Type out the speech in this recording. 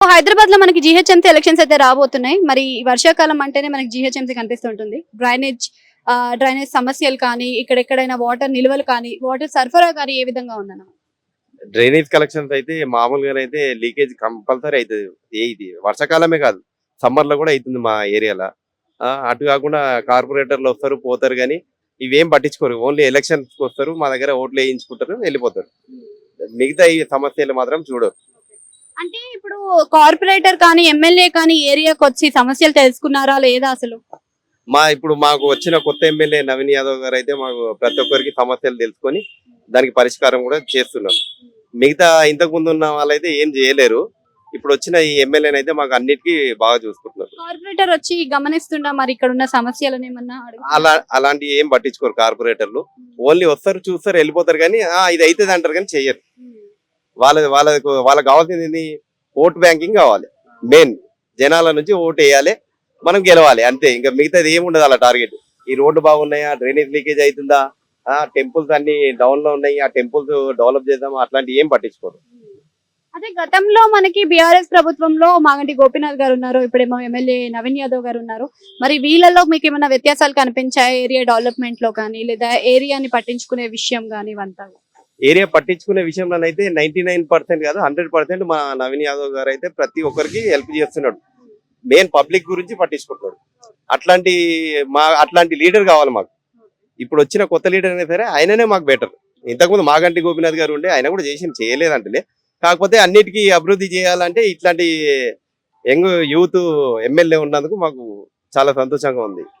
హైదరాబాద్ లో మనకి GHMC elections అయితే రాబోతున్నాయి. మరి ఈ వర్షాకాలం అంటేనే మనకి జీహెచ్ఎంసీ కనిపిస్తుంటుంది. డ్రైనేజ్ సమస్యలు కానీ, ఇక్కడెక్కడైనా వాటర్ నిల్వలు కానీ, వాటర్ సరఫరా కానీ ఏ విధంగా ఉందన్న? డ్రైనేజ్ కలెక్షన్స్ అయితే మామూలుగానైతే లీకేజ్ కంపల్సరీ అవుతుంది. ఇది వర్షాకాలమే కాదు, సమ్మర్ లో కూడా అవుతుంది మా ఏరియాలో. అటు కాకుండా కార్పొరేటర్లు వస్తారు పోతారు, కానీ ఇవేం పట్టించుకోరు. ఓన్లీ ఎలక్షన్స్ వస్తారు, మా దగ్గర ఓట్లు వేయించుకుంటారు, వెళ్ళిపోతారు. మిగతా ఈ సమస్యలు మాత్రం చూడరు. అంటే ఇప్పుడు కార్పొరేటర్ కానీ, ఎమ్మెల్యే కానీ ఏరియాకి వచ్చి సమస్యలు తెలుసుకున్నారా లేదా అసలు? ఇప్పుడు మాకు వచ్చిన కొత్త ఎమ్మెల్యే నవీన్ యాదవ్ గారు అయితే మాకు ప్రతి ఒక్కరికి సమస్యలు తెలుసుకొని దానికి పరిష్కారం కూడా చేస్తున్నారు. మిగతా ఇంతకు ముందు ఉన్న వాళ్ళైతే ఏం చేయలేరు. ఇప్పుడు వచ్చిన ఈ ఎమ్మెల్యేనైతే మాకు అన్నిటికీ బాగా చూసుకుంటున్నారు. కార్పొరేటర్ వచ్చి గమనిస్తుండా మరి ఇక్కడ ఉన్న సమస్యలను ఏమన్నా అలాంటి ఏం పట్టించుకోరు కార్పొరేటర్లు. ఓన్లీ వస్తారు, చూస్తారు, వెళ్ళిపోతారు, కానీ ఇది అవుతుంది అంటారు, కానీ చెయ్యరు. వాళ్ళకి కావాల్సింది ఏంది? ఓట్ బ్యాంకింగ్ కావాలి. మెయిన్ జనాల నుంచి ఓటు వేయాలి, మనం గెలవాలి, అంతే. ఇంకా మిగతాది ఏముండదు అలా టార్గెట్. ఈ రోడ్డు బాగున్నాయా, డ్రైనేజ్ లీకేజ్ అవుతుందా, టెంపుల్స్ అన్ని డౌన్ లో ఉన్నాయి, ఆ టెంపుల్స్ డెవలప్ చేద్దాం, అట్లాంటి ఏం పట్టించుకోరు. అదే గతంలో మనకి బీఆర్ఎస్ ప్రభుత్వంలో మాగంటి గోపీనాథ్ గారు ఉన్నారు, ఇప్పుడేమో ఎమ్మెల్యే నవీన్ యాదవ్ గారు ఉన్నారు. మరి వీళ్ళలో మీకు ఏమైనా వ్యత్యాసాలు కనిపించాయి ఏరియా డెవలప్మెంట్ లో కానీ, లేదా ఏరియాని పట్టించుకునే విషయం కానీ ఇవంతా? ఏరియా పట్టించుకునే విషయంలోనైతే 99% కాదు, 100% మా నవీన్ యాదవ్ గారు అయితే ప్రతి ఒక్కరికి హెల్ప్ చేస్తున్నాడు. మెయిన్ పబ్లిక్ గురించి పట్టించుకుంటున్నాడు. అట్లాంటి లీడర్ కావాలి మాకు. ఇప్పుడు వచ్చిన కొత్త లీడర్ అయినా సరే ఆయననే మాకు బెటర్. ఇంతకుముందు మాగంటి గోపీనాథ్ గారు ఉండే, ఆయన కూడా చేయలేదంటలే. కాకపోతే అన్నిటికీ అభివృద్ధి చేయాలంటే ఇట్లాంటి యంగ్ యూత్ ఎమ్మెల్యే ఉన్నందుకు మాకు చాలా సంతోషంగా ఉంది.